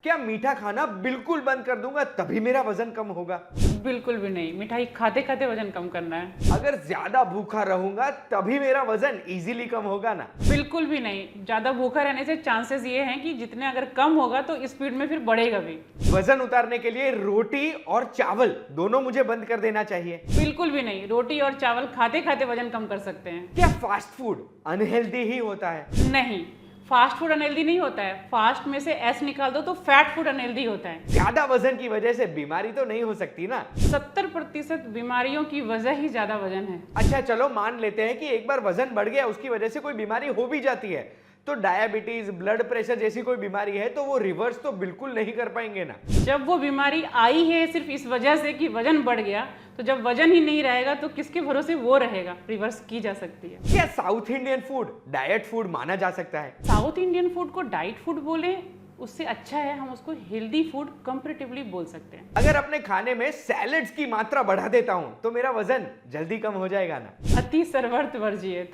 क्या मीठा खाना बिल्कुल बंद कर दूंगा तभी मेरा वजन कम होगा? बिल्कुल भी नहीं। मिठाई खाते खाते वजन कम करना है। अगर ज्यादा भूखा रहूंगा तभी मेरा वजन इजीली कम होगा ना? बिल्कुल भी नहीं। ज्यादा भूखा रहने से चांसेस ये हैं कि जितने अगर कम होगा तो स्पीड में फिर बढ़ेगा भी। वजन उतारने के लिए रोटी और चावल दोनों मुझे बंद कर देना चाहिए? बिल्कुल भी नहीं। रोटी और चावल खाते खाते वजन कम कर सकते हैं। क्या फास्ट फूड अनहेल्दी ही होता है? नहीं, फास्ट फूड अनहेल्दी नहीं होता है। फास्ट में से एस निकाल दो तो फैट फूड अनहेल्दी होता है। ज्यादा वजन की वजह से बीमारी तो नहीं हो सकती ना? 70% बीमारियों की वजह ही ज्यादा वजन है। अच्छा चलो मान लेते हैं कि एक बार वजन बढ़ गया, उसकी वजह से कोई बीमारी हो भी जाती है, तो डायबिटीज, ब्लड प्रेशर जैसी कोई बीमारी है तो वो रिवर्स तो बिल्कुल नहीं कर पाएंगे ना? जब वो बीमारी आई है सिर्फ इस वजह से कि वजन बढ़ गया, तो जब वजन ही नहीं रहेगा तो किसके भरोसे वो रहेगा? रिवर्स की जा सकती है। क्या south Indian food diet food माना जा सकता है? साउथ इंडियन फूड को डाइट फूड बोले उससे अच्छा है हम उसको हेल्दी फूड कंपैरेटिवली बोल सकते हैं। अगर अपने खाने में सैलेड्स की मात्रा बढ़ा देता हूं तो मेरा वजन जल्दी कम हो जाएगा ना? अति सर्वर्थ वर्जियत,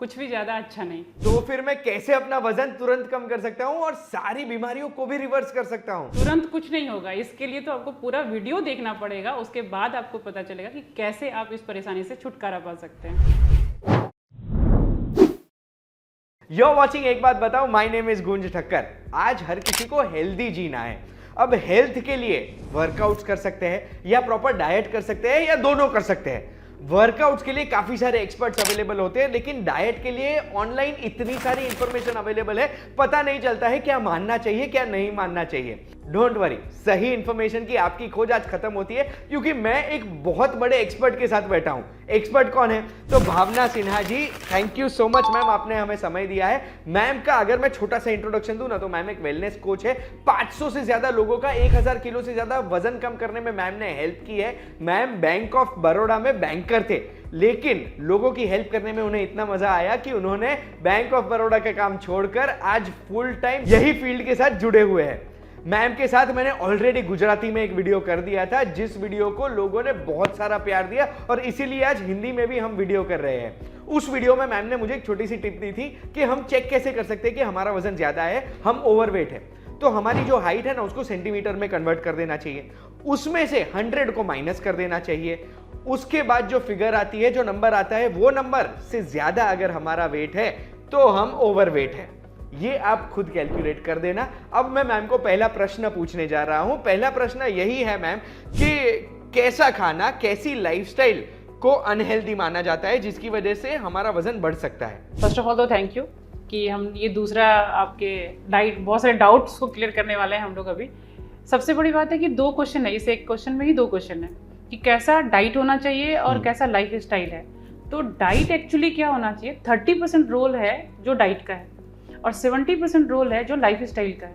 कुछ भी ज्यादा अच्छा नहीं। तो फिर मैं कैसे अपना वजन तुरंत कम कर सकता हूं और सारी बीमारियों को भी रिवर्स कर सकता हूं? तुरंत कुछ नहीं होगा। इसके लिए तो आपको पूरा वीडियो देखना पड़ेगा, उसके बाद आपको पता चलेगा कि कैसे आप इस परेशानी से छुटकारा पा सकते हैं। यो वॉचिंग एक बात बताओ, माय नेम इज गुंज ठक्कर। आज हर किसी को हेल्दी जीना है। अब हेल्थ के लिए वर्कआउट्स कर सकते हैं या प्रॉपर डाइट कर सकते हैं या दोनों कर सकते हैं। वर्कआउट्स के लिए काफी सारे एक्सपर्ट्स अवेलेबल होते हैं, लेकिन डाइट के लिए ऑनलाइन इतनी सारी इंफॉर्मेशन अवेलेबल है, पता नहीं चलता है क्या मानना चाहिए क्या नहीं मानना चाहिए। डोंट वरी, सही इंफॉर्मेशन की आपकी खोज आज खत्म होती है, क्योंकि मैं एक बहुत बड़े एक्सपर्ट के साथ बैठा हूं। एक्सपर्ट कौन है? तो Bhavna Sinha ji. Thank you so much ma'am, आपने हमें समय दिया है। मैम का अगर मैं छोटा सा इंट्रोडक्शन दूं ना, तो मैम एक वेलनेस कोच है। 500 से ज्यादा लोगों का 1000 किलो से ज्यादा वजन कम करने में मैम ने हेल्प की है। मैम बैंक ऑफ बड़ौदा में बैंकर थे, लेकिन लोगों की हेल्प करने में उन्हें इतना मजा आया कि उन्होंने बैंक ऑफ बड़ौदा का काम छोड़कर आज फुल टाइम यही फील्ड के साथ जुड़े हुए हैं। मैम के साथ मैंने ऑलरेडी गुजराती में एक वीडियो कर दिया था, जिस वीडियो को लोगों ने बहुत सारा प्यार दिया और इसीलिए आज हिंदी में भी हम वीडियो कर रहे हैं। उस वीडियो में मैम ने मुझे एक छोटी सी टिप दी थी कि हम चेक कैसे कर सकते हैं कि हमारा वजन ज्यादा है, हम ओवरवेट है। तो हमारी जो हाइट है ना, उसको सेंटीमीटर में कन्वर्ट कर देना चाहिए, उसमें से 100 को माइनस कर देना चाहिए। उसके बाद जो फिगर आती है, जो नंबर आता है, वो नंबर से ज्यादा अगर हमारा वेट है तो हम ओवरवेट है। ये आप खुद कैलकुलेट कर देना। अब मैं मैम को पहला प्रश्न पूछने जा रहा हूं। पहला प्रश्न यही है मैम कि कैसा खाना, कैसी लाइफस्टाइल को अनहेल्दी माना जाता है जिसकी वजह से हमारा वजन बढ़ सकता है? फर्स्ट ऑफ ऑल तो थैंक यू कि हम ये दूसरा आपके डाइट, बहुत सारे डाउट्स को क्लियर करने वाले हैं हम लोग अभी। सबसे बड़ी बात है कि 2 क्वेश्चन है, इस एक क्वेश्चन में ही 2 क्वेश्चन है कि कैसा डाइट होना चाहिए और कैसा लाइफ स्टाइल है। तो डाइट एक्चुअली क्या होना चाहिए, 30% रोल है जो डाइट का है और 70% रोल है जो लाइफ स्टाइल का है।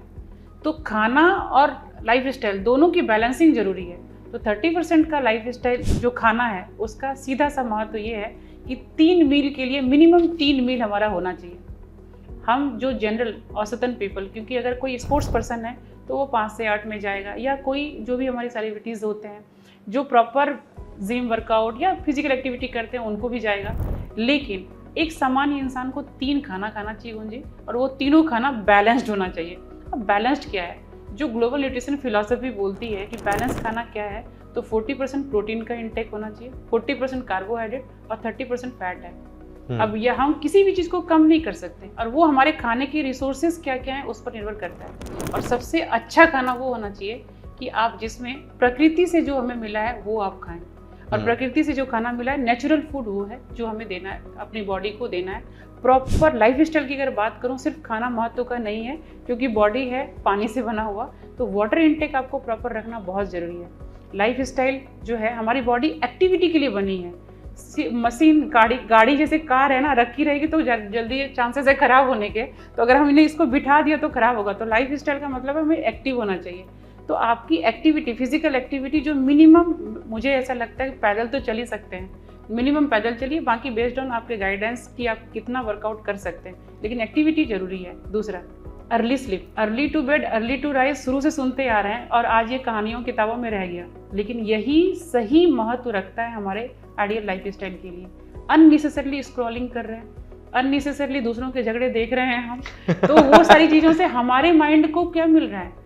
तो खाना और लाइफ स्टाइल दोनों की बैलेंसिंग जरूरी है। तो 30% का लाइफ स्टाइल जो खाना है उसका सीधा सा महत्व ये है कि 3 मील के लिए मिनिमम 3 मील हमारा होना चाहिए। हम जो जनरल औसतन पीपल, क्योंकि अगर कोई स्पोर्ट्स पर्सन है तो वो 5 से 8 में जाएगा, या कोई जो भी हमारी सेलिब्रिटीज़ होते हैं जो प्रॉपर जिम वर्कआउट या फिजिकल एक्टिविटी करते हैं उनको भी जाएगा। लेकिन एक सामान्य इंसान को 3 खाना खाना चाहिए गुंजी, और वो तीनों खाना बैलेंस्ड होना चाहिए। अब बैलेंस्ड क्या है? जो ग्लोबल न्यूट्रिशन फिलॉसफी बोलती है कि बैलेंस खाना क्या है, तो 40% प्रोटीन का इंटेक होना चाहिए, 40% कार्बोहाइड्रेट और 30% फैट है। अब यह हम किसी भी चीज़ को कम नहीं कर सकते, और वो हमारे खाने के रिसोर्सेज क्या क्या हैं उस पर निर्भर करता है। और सबसे अच्छा खाना वो होना चाहिए कि आप जिसमें प्रकृति से जो हमें मिला है वो आप खाएं। और प्रकृति से जो खाना मिला है, नेचुरल फूड वो है जो हमें देना है, अपनी बॉडी को देना है। प्रॉपर लाइफ स्टाइल की अगर बात करूं, सिर्फ खाना महत्व का नहीं है, क्योंकि बॉडी है पानी से बना हुआ, तो वाटर इनटेक आपको प्रॉपर रखना बहुत ज़रूरी है। लाइफ स्टाइल जो है, हमारी बॉडी एक्टिविटी के लिए बनी है। मशीन, गाड़ी जैसे कार है ना, रखी रहेगी तो जल्दी चांसेस है खराब होने के, तो अगर हमने इसको बिठा दिया तो खराब होगा। तो लाइफ स्टाइल का मतलब है हमें एक्टिव होना चाहिए। तो आपकी एक्टिविटी, फिजिकल एक्टिविटी जो मिनिमम, मुझे ऐसा लगता है कि पैदल तो चल ही सकते हैं, मिनिमम पैदल चलिए, बाकी बेस्ड ऑन आपके गाइडेंस कि आप कितना वर्कआउट कर सकते हैं, लेकिन एक्टिविटी जरूरी है। दूसरा, early sleep, early to bed early to rise, शुरू से सुनते आ रहे हैं और आज ये कहानियों किताबों में रह गया, लेकिन यही सही महत्व रखता है हमारे आइडियल लाइफ स्टाइल के लिए। अननेसेसरली स्क्रॉलिंग कर रहे हैं, अननेसेसरली दूसरों के झगड़े देख रहे हैं हम, तो वो सारी चीज़ों से हमारे माइंड को क्या मिल रहा है?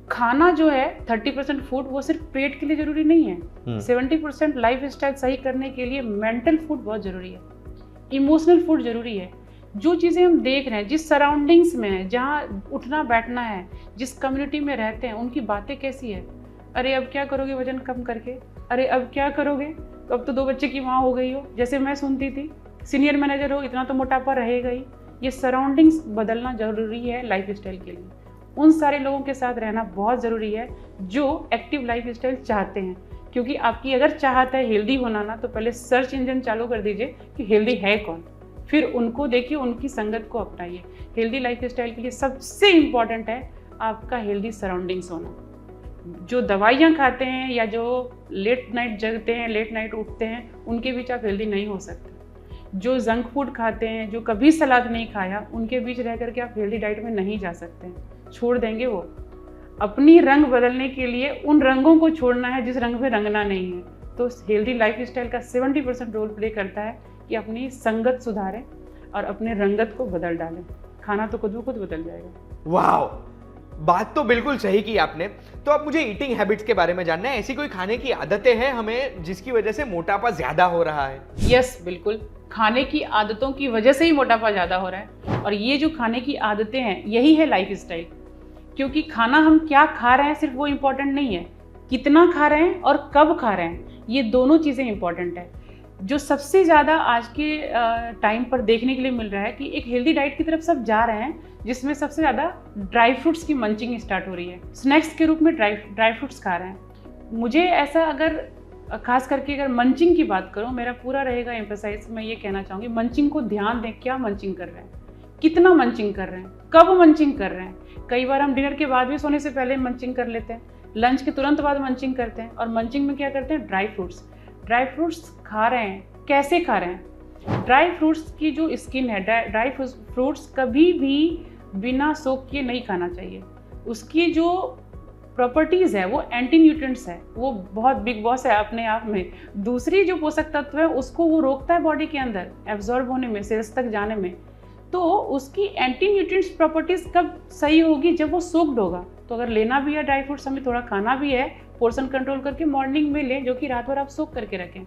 खाना जो है 30% फूड वो सिर्फ पेट के लिए जरूरी नहीं है। 70% लाइफ स्टाइल सही करने के लिए मेंटल फूड बहुत जरूरी है, इमोशनल फूड जरूरी है। जो चीज़ें हम देख रहे हैं, जिस सराउंडिंग्स में है, जहाँ उठना बैठना है, जिस कम्युनिटी में रहते हैं, उनकी बातें कैसी है। अरे अब क्या करोगे वजन कम करके, अरे अब क्या करोगे, तो अब तो 2 बच्चे की माँ हो गई हो, जैसे मैं सुनती थी, सीनियर मैनेजर हो, इतना तो मोटापा रहेगा ही। ये सराउंडिंग्स बदलना जरूरी है लाइफ स्टाइल के लिए। उन सारे लोगों के साथ रहना बहुत ज़रूरी है जो एक्टिव लाइफ स्टाइल चाहते हैं। क्योंकि आपकी अगर चाहत है हेल्दी होना ना, तो पहले सर्च इंजन चालू कर दीजिए कि हेल्दी है कौन, फिर उनको देखिए, उनकी संगत को अपनाइए। हेल्दी लाइफ स्टाइल के लिए सबसे इम्पॉर्टेंट है आपका हेल्दी सराउंडिंग्स होना। जो दवाइयाँ खाते हैं या जो लेट नाइट जगते हैं, लेट नाइट उठते हैं, उनके बीच आप हेल्दी नहीं हो सकते। जो जंक फूड खाते हैं, जो कभी सलाद नहीं खाया, उनके बीच रह करके आप हेल्दी डाइट में नहीं जा सकते हैं, छोड़ देंगे वो। अपनी रंग बदलने के लिए उन रंगों को छोड़ना है जिस रंग में रंगना नहीं है। तो हेल्दी लाइफ स्टाइल का 70% रोल प्ले करता है कि अपनी संगत सुधारें और अपने रंगत को बदल डालें। खाना तो खुद ब खुद बदल जाएगा। वाह, बात तो बिल्कुल सही की आपने। तो अब मुझे ईटिंग हैबिट्स के बारे में जानना है। ऐसी कोई खाने की आदतें हैं हमें जिसकी वजह से मोटापा ज्यादा हो रहा है? यस, बिल्कुल। खाने की आदतों की वजह से ही मोटापा ज़्यादा हो रहा है, और ये जो खाने की आदतें हैं यही है लाइफ स्टाइल। क्योंकि खाना हम क्या खा रहे हैं सिर्फ वो इम्पोर्टेंट नहीं है, कितना खा रहे हैं और कब खा रहे हैं, ये दोनों चीज़ें इम्पोर्टेंट है। जो सबसे ज़्यादा आज के टाइम पर देखने के लिए मिल रहा है कि एक हेल्दी डाइट की तरफ सब जा रहे हैं, जिसमें सबसे ज़्यादा ड्राई फ्रूट्स की मंचिंग स्टार्ट हो रही है। स्नैक्स के रूप में ड्राई फ्रूट्स खा रहे हैं। मुझे ऐसा, अगर खास करके अगर मंचिंग की बात करूं, मेरा पूरा रहेगा एम्फेसाइज, मैं ये कहना चाहूँगी मंचिंग को ध्यान दें। क्या मंचिंग कर रहे हैं, कितना मंचिंग कर रहे हैं, कब मंचिंग कर रहे हैं। कई बार हम डिनर के बाद भी सोने से पहले मंचिंग कर लेते हैं, लंच के तुरंत बाद मंचिंग करते हैं, और मंचिंग में क्या करते हैं, ड्राई फ्रूट्स खा रहे हैं। कैसे खा रहे हैं? ड्राई फ्रूट्स की जो स्किन है, ड्राई फ्रूट्स कभी भी बिना सोख किए नहीं खाना चाहिए। उसकी जो प्रॉपर्टीज़ है वो एंटी न्यूट्रिएंट्स है, वो बहुत बिग बॉस है अपने आप में। दूसरी जो पोषक तत्व है उसको वो रोकता है बॉडी के अंदर एब्जॉर्ब होने में, सेल्स तक जाने में। तो उसकी एंटी न्यूट्रिएंट्स प्रॉपर्टीज़ कब सही होगी, जब वो सोक्ड होगा। तो अगर लेना भी है ड्राई फ्रूट्स, हमें थोड़ा खाना भी है, पोर्शन कंट्रोल करके मॉर्निंग में लें, जो कि रात भर आप सोक करके रखें।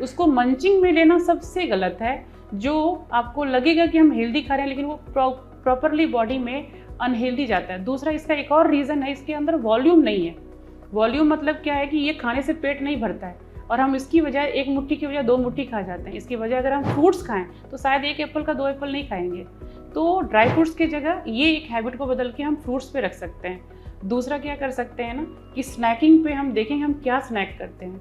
उसको मंचिंग में लेना सबसे गलत है। जो आपको लगेगा कि हम हेल्दी खा रहे हैं, लेकिन वो प्रॉपरली बॉडी में अनहेल्दी जाता है। दूसरा, इसका एक और रीज़न है, इसके अंदर वॉल्यूम नहीं है। वॉल्यूम मतलब क्या है कि ये खाने से पेट नहीं भरता है, और हम इसकी बजाय 1 मुट्ठी की बजाय 2 मुट्ठी खा जाते हैं। इसकी वजह अगर हम फ्रूट्स खाएं तो शायद 1 एप्पल का 2 एप्पल नहीं खाएंगे। तो ड्राई फ्रूट्स की जगह ये एक हैबिट को बदल के हम फ्रूट्स पे रख सकते हैं। दूसरा क्या कर सकते हैं ना, कि स्नैकिंग पे हम देखेंगे हम क्या स्नैक करते हैं।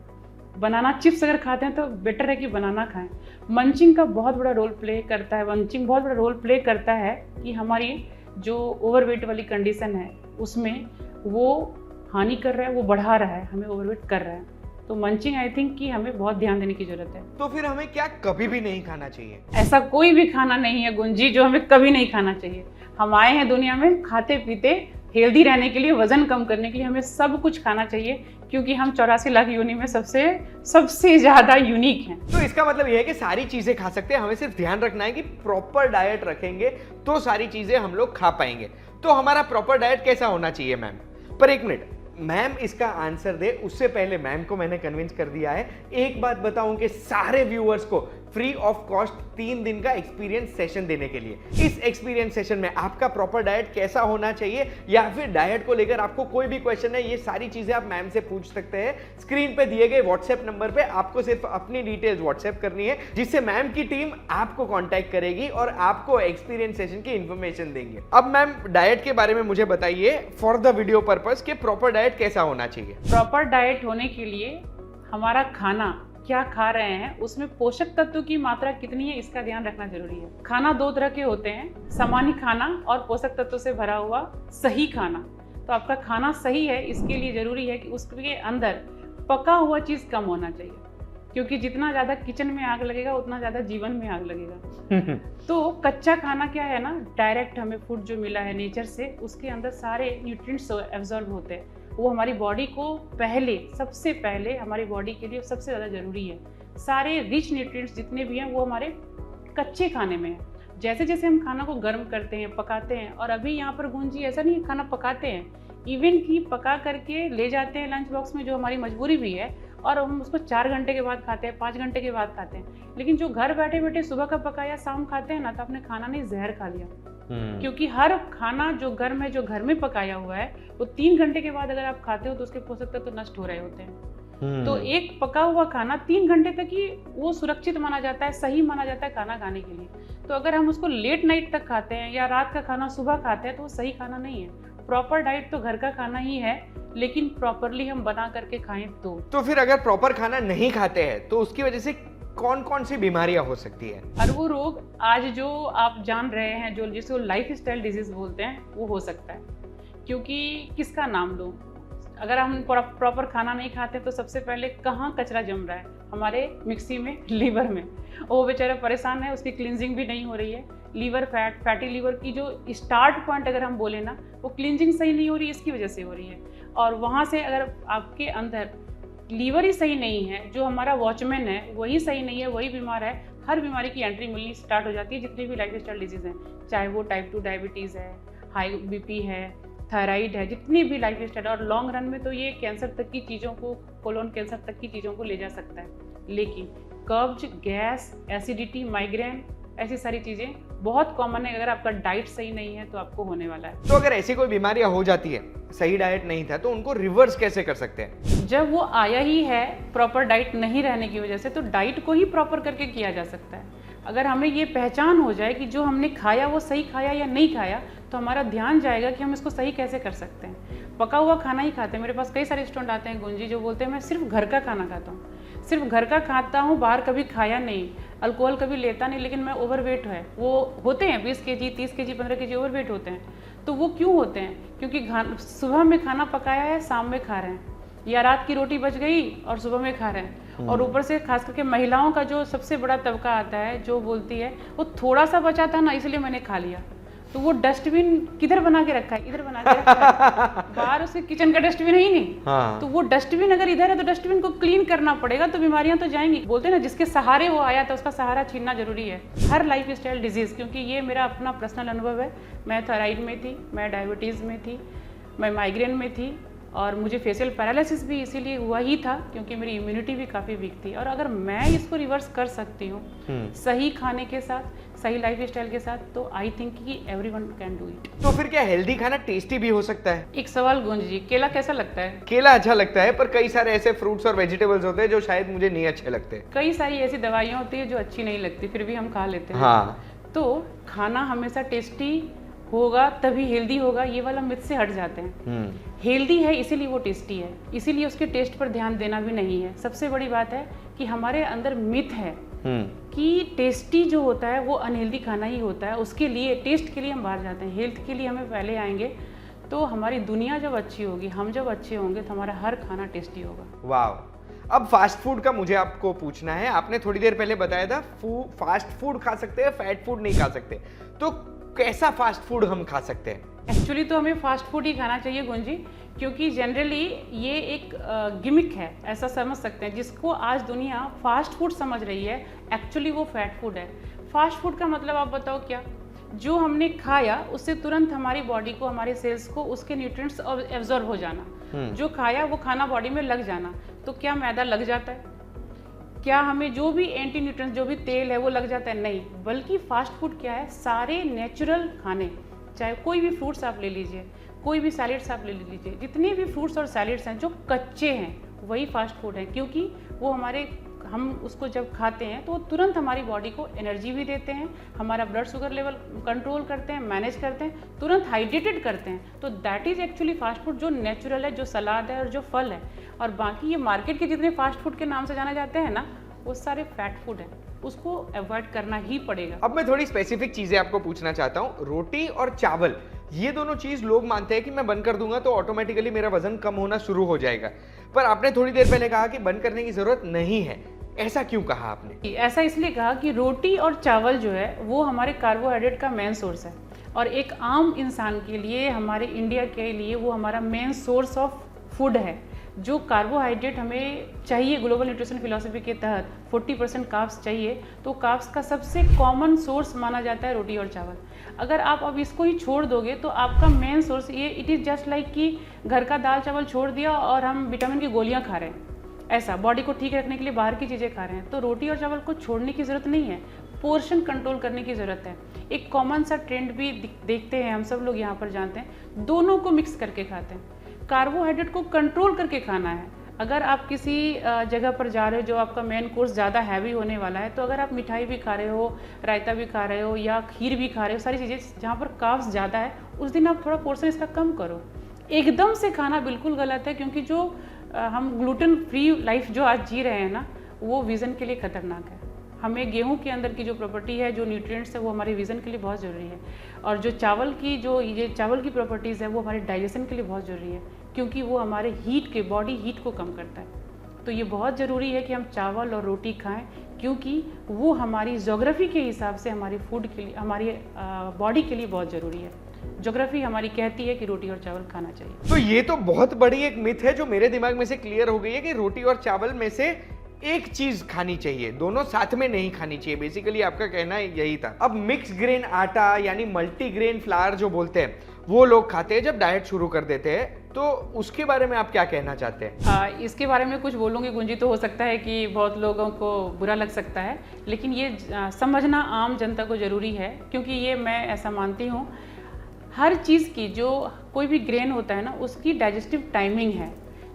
बनाना चिप्स अगर खाते हैं तो बेटर है कि बनाना खाएं। मंचिंग का बहुत बड़ा रोल प्ले करता है, मंचिंग बहुत बड़ा रोल प्ले करता है कि हमारी जो ओवरवेट वाली कंडीशन है उसमें वो हानि कर रहा है, वो बढ़ा रहा है, हमें ओवरवेट कर रहा है। तो मंचिंग आई थिंक कि हमें बहुत ध्यान देने की जरूरत है। तो फिर हमें क्या कभी भी नहीं खाना चाहिए? ऐसा कोई भी खाना नहीं है गुंजी जो हमें कभी नहीं खाना चाहिए। हम आए हैं दुनिया में खाते पीते हेल्दी रहने के लिए, वजन कम करने के लिए हमें सब कुछ खाना चाहिए, क्योंकि हम 84 लाख योनि में सबसे ज़्यादा यूनिक हैं। तो इसका मतलब यह है कि सारी चीज़ें खा सकते हैं, हमें सिर्फ ध्यान रखना है कि प्रॉपर डाइट रखेंगे तो सारी चीज़ें हम लोग खा पाएंगे। तो हमारा प्रॉपर डाइट कैसा होना चाहिए मैम? पर 1 मिनट, मैम इसका आंसर दे उससे पहले मैम को मैंने कन्विंस कर दिया है। एक बात बताऊं कि सारे व्यूअर्स को फ्री ऑफ कॉस्ट 3 दिन का एक्सपीरियंस सेशन देने के लिए। इस एक्सपीरियंस सेशन में आपका प्रॉपर डाइट कैसा होना चाहिए, या फिर डाइट को लेकर आपको कोई भी क्वेश्चन है, ये सारी चीजें आप मैम से पूछ सकते हैं। स्क्रीन पे दिए गए व्हाट्सएप नंबर पे आपको सिर्फ अपनी डिटेल्स व्हाट्सएप करनी है, जिससे मैम की टीम आपको कॉन्टैक्ट करेगी और आपको एक्सपीरियंस सेशन की इंफॉर्मेशन देंगे। अब मैम डाइट के बारे में मुझे बताइए फॉर द वीडियो पर्पस कि प्रॉपर डाइट कैसा होना चाहिए। प्रॉपर डाइट होने के लिए हमारा खाना क्या खा रहे हैं, उसमें पोषक तत्व की मात्रा कितनी है, इसका ध्यान रखना जरूरी है। खाना 2 तरह के होते हैं, सामान्य खाना और पोषक तत्व से भरा हुआ सही खाना। तो आपका खाना सही है, इसके लिए जरूरी है कि उसके अंदर पका हुआ चीज़ कम होना चाहिए, क्योंकि जितना ज़्यादा किचन में आग लगेगा उतना ज़्यादा जीवन में आग लगेगा। तो कच्चा खाना क्या है ना, डायरेक्ट हमें फूड जो मिला है नेचर से, उसके अंदर सारे न्यूट्रिएंट्स एब्जॉर्ब होते हैं। वो हमारी बॉडी को सबसे पहले हमारी बॉडी के लिए सबसे ज़्यादा ज़रूरी है। सारे रिच न्यूट्रिएंट्स जितने भी हैं वो हमारे कच्चे खाने में है। जैसे जैसे हम खाना को गर्म करते हैं, पकाते हैं, और अभी यहाँ पर गुंजी ऐसा नहीं खाना पकाते हैं, इवन कि पका करके ले जाते हैं लंच बॉक्स में, जो हमारी मजबूरी भी है, और हम उसको 4 घंटे के बाद खाते हैं, 5 घंटे के बाद खाते हैं। लेकिन जो घर बैठे बैठे सुबह का पकाया शाम खाते हैं ना, तो आपने खाना नहीं जहर खा लिया। क्योंकि हर खाना जो घर में पकाया हुआ है, वो 3 घंटे के बाद अगर आप खाते हो तो उसके पोषक तत्व तो नष्ट हो रहे होते हैं। तो एक पका हुआ खाना 3 घंटे तक ही वो सुरक्षित माना जाता है, सही माना जाता है खाना खाने के लिए। तो अगर हम उसको लेट नाइट तक खाते हैं या रात का खाना सुबह खाते हैं, तो वो सही खाना नहीं है। प्रॉपर डाइट तो घर का खाना ही है, लेकिन प्रॉपरली हम बना करके खाएं तो फिर अगर प्रॉपर खाना नहीं खाते हैं तो उसकी वजह से कौन कौन सी बीमारियां हो सकती है? और वो रोग आज जो आप जान रहे हैं, जो जिसको लाइफ स्टाइल डिजीज बोलते हैं, वो हो सकता है। क्योंकि किसका नाम लूं, अगर हम प्रॉपर खाना नहीं खाते तो सबसे पहले कहाँ कचरा जम रहा है? हमारे मिक्सी में, लीवर में। वो बेचारा परेशान है, उसकी क्लींजिंग भी नहीं हो रही है। लीवर फैटी लीवर की जो स्टार्ट पॉइंट अगर हम बोले ना, वो क्लींजिंग सही नहीं हो रही है, इसकी वजह से हो रही है। और वहाँ से अगर आपके अंदर लीवर ही सही नहीं है, जो हमारा वॉचमैन है वही सही नहीं है, वही बीमार है, हर बीमारी की एंट्री मिलनी स्टार्ट हो जाती है। जितनी भी लाइफ स्टाइल डिजीज़ हैं, चाहे वो टाइप 2 डायबिटीज़ है, हाई बीपी है, थायराइड है, जितनी भी लाइफ स्टाइल, और लॉन्ग रन में तो ये कैंसर तक की चीज़ों को, कोलोन कैंसर तक की चीज़ों को ले जा सकता है। लेकिन कब्ज, गैस, एसिडिटी, माइग्रेन, ऐसी सारी चीज़ें बहुत कॉमन है। अगर आपका डाइट सही नहीं है तो आपको होने वाला है। तो अगर ऐसी कोई बीमारियां हो जाती है, सही डाइट नहीं था, तो उनको रिवर्स कैसे कर सकते हैं? जब वो आया ही है प्रॉपर डाइट नहीं रहने की वजह से, तो डाइट को ही प्रॉपर करके किया जा सकता है। अगर हमें ये पहचान हो जाए कि जो हमने खाया वो सही खाया या नहीं खाया, तो हमारा ध्यान जाएगा कि हम इसको सही कैसे कर सकते हैं। पका हुआ खाना ही खाते हैं। मेरे पास कई सारे स्टूडेंट आते हैं गुंजी, जो बोलते हैं मैं सिर्फ घर का खाना खाता हूँ, सिर्फ घर का खाता हूँ, बाहर कभी खाया नहीं, अल्कोहल कभी लेता नहीं, लेकिन मैं ओवरवेट है। वो होते हैं 20 kg, 30 kg, 15 kg ओवरवेट होते हैं। तो वो क्यों होते हैं? क्योंकि सुबह में खाना पकाया है, शाम में खा रहे हैं, या रात की रोटी बच गई और सुबह में खा रहे हैं। और ऊपर से खास करके महिलाओं का जो सबसे बड़ा तबका आता है, जो बोलती है वो थोड़ा सा बचा था ना, इसलिए मैंने खा लिया। तो वो डस्टबिन किधर बना के रखा है? इधर बना के रखा है। बाहर उसके किचन का डस्टबिन है ही नहीं। हाँ। तो वो डस्टबिन अगर इधर है तो डस्टबिन को क्लीन करना पड़ेगा, तो बीमारियां तो जाएंगी। बोलते हैं ना, जिसके सहारे वो आया था उसका सहारा छीनना जरूरी है। हर लाइफ स्टाइल डिजीज, क्योंकि ये मेरा अपना पर्सनल अनुभव है। मैं थायराइड में थी, मैं डायबिटीज़ में थी, मैं माइग्रेन में थी, और मुझे फेशियल पैरालिसिस भी इसीलिए हुआ ही था क्योंकि मेरी इम्यूनिटी भी काफ़ी वीक थी। और अगर मैं इसको रिवर्स कर सकती हूँ सही खाने के साथ, सही लाइफ स्टाइल के साथ, तो आई थिंक कि एवरीवन कैन डू इट। तो फिर क्या हेल्दी खाना टेस्टी भी हो सकता है? एक सवाल गुंज जी, केला कैसा लगता है? केला अच्छा लगता है, पर कई सारे ऐसे फ्रूट्स और वेजिटेबल्स होते हैं जो शायद मुझे नहीं अच्छे लगते। कई सारी ऐसी दवाइयाँ होती है जो अच्छी नहीं लगती, फिर भी हम खा लेते हैं। हाँ। तो खाना हमेशा टेस्टी होगा तभी हेल्दी होगा, ये वाला मिथ से हट जाते हैं। हेल्दी है इसीलिए वो टेस्टी है, इसीलिए उसके टेस्ट पर ध्यान देना भी नहीं है। सबसे बड़ी बात है कि हमारे अंदर मिथ है कि टेस्टी जो होता है वो अनहेल्दी खाना ही होता है। उसके लिए, टेस्ट के लिए हम बाहर जाते हैं, हेल्थ के लिए हमें पहले आएंगे। तो हमारी दुनिया जब अच्छी होगी, हम जब अच्छे होंगे, तो हमारा हर खाना टेस्टी होगा। वाह। अब फास्ट फूड का मुझे आपको पूछना है। आपने थोड़ी देर पहले बताया था फास्ट फूड खा सकते हैं, फैट फूड नहीं खा सकते, तो कैसा फास्ट फूड हम खा सकते हैं? एक्चुअली तो हमें फास्ट फूड ही खाना चाहिए गुंजी, क्योंकि जनरली ये एक गिमिक है, ऐसा समझ सकते हैं। जिसको आज दुनिया फास्ट फूड समझ रही है, एक्चुअली वो फैट फूड है। फास्ट फूड का मतलब आप बताओ क्या? जो हमने खाया उससे तुरंत हमारी बॉडी को, हमारे सेल्स को उसके न्यूट्रिएंट्स एब्जॉर्ब हो जाना। जो खाया वो खाना बॉडी में लग जाना। तो क्या मैदा लग जाता है? क्या हमें जो भी एंटी न्यूट्रिएंट्स, जो भी तेल है वो लग जाता है? नहीं। बल्कि फास्ट फूड क्या है? सारे नेचुरल खाने, चाहे कोई भी फ्रूट्स आप ले लीजिए, कोई भी सैलेड्स आप ले लीजिए, जितने भी फ्रूट्स और सैलेड्स हैं जो कच्चे हैं वही फास्ट फूड हैं। क्योंकि वो हम उसको जब खाते हैं तो वो तुरंत हमारी बॉडी को एनर्जी भी देते हैं, हमारा ब्लड शुगर लेवल कंट्रोल करते हैं, मैनेज करते हैं, तुरंत हाइड्रेटेड करते हैं। तो that is actually fast food, जो नेचुरल है, जो सलाद है और जो फल है। और बाकी ये मार्केट के जितने फास्ट फूड के नाम से जाने जाते हैं ना, वो सारे फैट फूड है, उसको अवॉइड करना ही पड़ेगा। अब मैं थोड़ी स्पेसिफिक चीजें आपको पूछना चाहता हूँ। रोटी और चावल, ये दोनों चीज लोग मानते हैं कि मैं बंद कर दूंगा तो ऑटोमेटिकली मेरा वजन कम होना शुरू हो जाएगा, पर आपने थोड़ी देर पहले कहा कि बंद करने की जरूरत नहीं है। ऐसा क्यों कहा आपने? ऐसा इसलिए कहा कि रोटी और चावल जो है वो हमारे कार्बोहाइड्रेट का मेन सोर्स है, और एक आम इंसान के लिए, हमारे इंडिया के लिए, वो हमारा मेन सोर्स ऑफ फूड है। जो कार्बोहाइड्रेट हमें चाहिए ग्लोबल न्यूट्रिशन फिलॉसफी के तहत 40% कार्ब्स चाहिए, तो कार्ब्स का सबसे कॉमन सोर्स माना जाता है रोटी और चावल। अगर आप अब इसको ही छोड़ दोगे तो आपका मेन सोर्स ये इट इज़ जस्ट लाइक कि घर का दाल चावल छोड़ दिया और हम विटामिन की गोलियां खा रहे हैं, ऐसा बॉडी को ठीक रखने के लिए बाहर की चीज़ें खा रहे हैं। तो रोटी और चावल को छोड़ने की ज़रूरत नहीं है, पोर्शन कंट्रोल करने की ज़रूरत है। एक कॉमन सा ट्रेंड भी देखते हैं, हम सब लोग यहाँ पर जानते हैं, दोनों को मिक्स करके खाते हैं। कार्बोहाइड्रेट को कंट्रोल करके खाना है। अगर आप किसी जगह पर जा रहे हो जो आपका मेन कोर्स ज़्यादा हैवी होने वाला है, तो अगर आप मिठाई भी खा रहे हो, रायता भी खा रहे हो या खीर भी खा रहे हो, सारी चीज़ें जहाँ पर कार्ब्स ज़्यादा है, उस दिन आप थोड़ा पोर्शन इसका कम करो। एकदम से खाना बिल्कुल गलत है, क्योंकि जो हम ग्लूटेन फ्री लाइफ जो आज जी रहे हैं ना, वो विज़न के लिए खतरनाक है। हमें गेहूं के अंदर की जो प्रॉपर्टी है, जो न्यूट्रिएंट्स है, वो हमारे विज़न के लिए बहुत ज़रूरी है। और जो चावल की ये चावल की प्रॉपर्टीज़ है, वो हमारे डाइजेशन के लिए बहुत ज़रूरी है, क्योंकि वो हमारे बॉडी हीट को कम करता है। तो ये बहुत ज़रूरी है कि हम चावल और रोटी खाएं, क्योंकि वो हमारी ज्योग्राफी के हिसाब से हमारी फूड के लिए, हमारी बॉडी के लिए बहुत ज़रूरी है। ज्योग्राफी हमारी कहती है कि रोटी और चावल खाना चाहिए। तो ये तो बहुत बड़ी एक मिथ है जो मेरे दिमाग में से क्लियर हो गई है कि रोटी और चावल में से एक चीज खानी चाहिए, दोनों साथ में नहीं खानी चाहिए। बेसिकली आपका कहना यही था। अब मिक्स ग्रेन आटा यानी मल्टीग्रेन फ्लावर जो बोलते हैं, वो लोग खाते हैं जब डाइट शुरू कर देते हैं, तो उसके बारे में आप क्या कहना चाहते हैं? इसके बारे में कुछ बोलूँगी गुंजी, तो हो सकता है कि बहुत लोगों को बुरा लग सकता है, लेकिन ये समझना आम जनता को ज़रूरी है, क्योंकि ये मैं ऐसा मानती हूँ, हर चीज़ की जो कोई भी ग्रेन होता है ना, उसकी डाइजेस्टिव टाइमिंग है।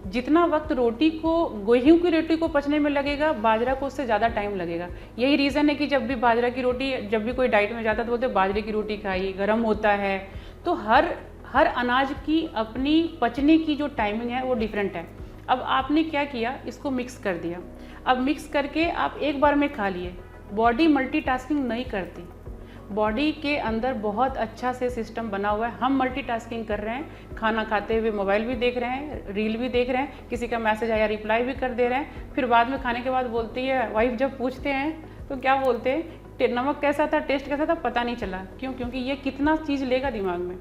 जितना वक्त रोटी को, गेहूं की रोटी को पचने में लगेगा, बाजरा को उससे ज़्यादा टाइम लगेगा। यही रीज़न है कि जब भी बाजरा की रोटी, जब भी कोई डाइट में जाता है तो बोलते बाजरे की रोटी खाई, गर्म होता है। तो हर अनाज की अपनी पचने की जो टाइमिंग है वो डिफरेंट है। अब आपने क्या किया, इसको मिक्स कर दिया। अब मिक्स करके आप एक बार में खा लिए। बॉडी मल्टीटास्किंग नहीं करती, बॉडी के अंदर बहुत अच्छा से सिस्टम बना हुआ है। हम मल्टीटास्किंग कर रहे हैं, खाना खाते हुए मोबाइल भी देख रहे हैं, रील भी देख रहे हैं, किसी का मैसेज आया रिप्लाई भी कर दे रहे हैं। फिर बाद में खाने के बाद बोलती है वाइफ, जब पूछते हैं तो क्या बोलते हैं, नमक कैसा था, टेस्ट कैसा था, पता नहीं चला। क्यों? क्योंकि ये कितना चीज़ लेगा दिमाग में।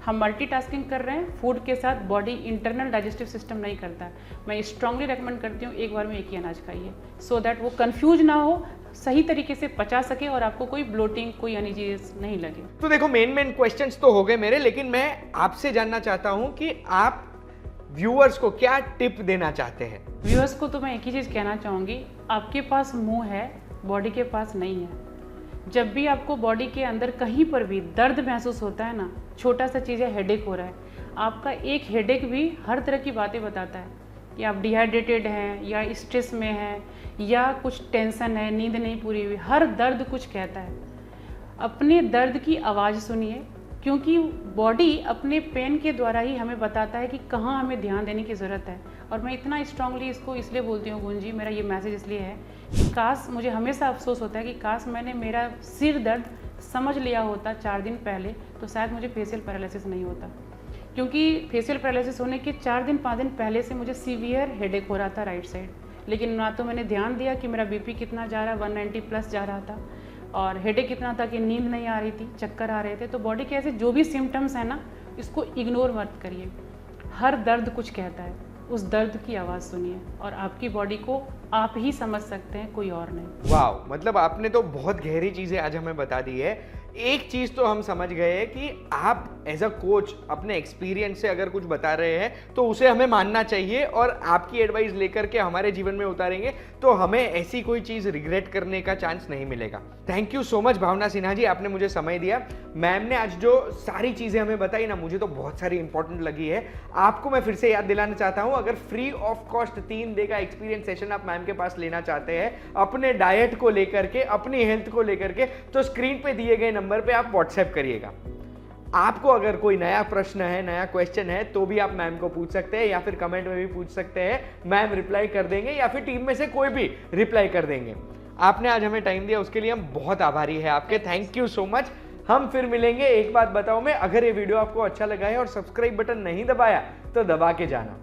हम मल्टीटास्किंग कर रहे हैं, फूड के साथ बॉडी इंटरनल डाइजेस्टिव सिस्टम नहीं करता है। मैं स्ट्रांगली रेकमेंड करती हूँ एक बार में एक ही अनाज खाइए, सो दैट वो कंफ्यूज ना हो, सही तरीके से पचा सके और आपको कोई ब्लोटिंग, कोई अनईजीनेस नहीं लगे। तो देखो, मेन क्वेश्चंस तो हो गए मेरे, लेकिन मैं आपसे जानना चाहता हूँ कि आप व्यूअर्स को क्या टिप देना चाहते हैं? व्यूअर्स को तो मैं एक ही चीज़ कहना चाहूँगी, आपके पास मुंह है, बॉडी के पास नहीं है। जब भी आपको बॉडी के अंदर कहीं पर भी दर्द महसूस होता है ना, छोटा सा चीज़ है, हेडेक हो रहा है, आपका एक हेडेक भी हर तरह की बातें बताता है कि आप डिहाइड्रेटेड हैं या स्ट्रेस में हैं या कुछ टेंशन है, नींद नहीं पूरी हुई, हर दर्द कुछ कहता है। अपने दर्द की आवाज़ सुनिए, क्योंकि बॉडी अपने पेन के द्वारा ही हमें बताता है कि कहाँ हमें ध्यान देने की ज़रूरत है। और मैं इतना स्ट्रांगली इसको इसलिए बोलती हूँ गुंजी, मेरा ये मैसेज इसलिए है कि काश, मुझे हमेशा अफसोस होता है कि काश मैंने मेरा सिर दर्द समझ लिया होता 4 दिन पहले, तो शायद मुझे फेशियल पैरालिसिस नहीं होता। क्योंकि फेशियल पैरालिसिस होने के 4 दिन 5 दिन पहले से मुझे सीवियर हेडेक हो रहा था राइट साइड, लेकिन ना तो मैंने ध्यान दिया कि मेरा बीपी कितना जा रहा है, 190 प्लस जा रहा था, और हेडेक कितना था कि नींद नहीं आ रही थी, चक्कर आ रहे थे। तो बॉडी के ऐसे जो भी सिम्टम्स हैं ना, इसको इग्नोर मत करिए। हर दर्द कुछ कहता है, उस दर्द की आवाज़ सुनिए और आपकी बॉडी को आप ही समझ सकते हैं, कोई और नहीं। वाह, मतलब आपने तो बहुत गहरी चीज़ें आज हमें बता दी है। एक चीज़ तो हम समझ गए हैं कि आप एज अ कोच अपने एक्सपीरियंस से अगर कुछ बता रहे हैं तो उसे हमें मानना चाहिए, और आपकी एडवाइस लेकर के हमारे जीवन में उतारेंगे तो हमें ऐसी कोई चीज़ रिग्रेट करने का चांस नहीं मिलेगा। थैंक यू सो मच भावना सिन्हा जी, आपने मुझे समय दिया। मैम ने आज जो सारी चीज़ें हमें बताई ना, मुझे तो बहुत सारी इंपॉर्टेंट लगी है। आपको मैं फिर से याद दिलाना चाहता हूँ, अगर फ्री ऑफ कॉस्ट 3 डे का एक्सपीरियंस सेशन आप मैम के पास लेना चाहते हैं अपने डाइट को लेकर के, अपनी हेल्थ को लेकर के, तो स्क्रीन पे दिए गए नंबर पे आप व्हाट्सएप करिएगा। आपको अगर कोई नया प्रश्न है, नया क्वेश्चन है, तो भी आप मैम को पूछ सकते हैं, या फिर कमेंट में भी पूछ सकते हैं। मैम रिप्लाई कर देंगे, या फिर टीम में से कोई भी रिप्लाई कर देंगे। आपने आज हमें टाइम दिया, उसके लिए हम बहुत आभारी हैं आपके। Thank you so much. हम फिर मिलेंगे। एक बात बताऊं मैं, अगर ये वीडियो आपको अच्छा लगा है और सब्सक्राइब बटन नहीं दबाया तो दबा के जाना।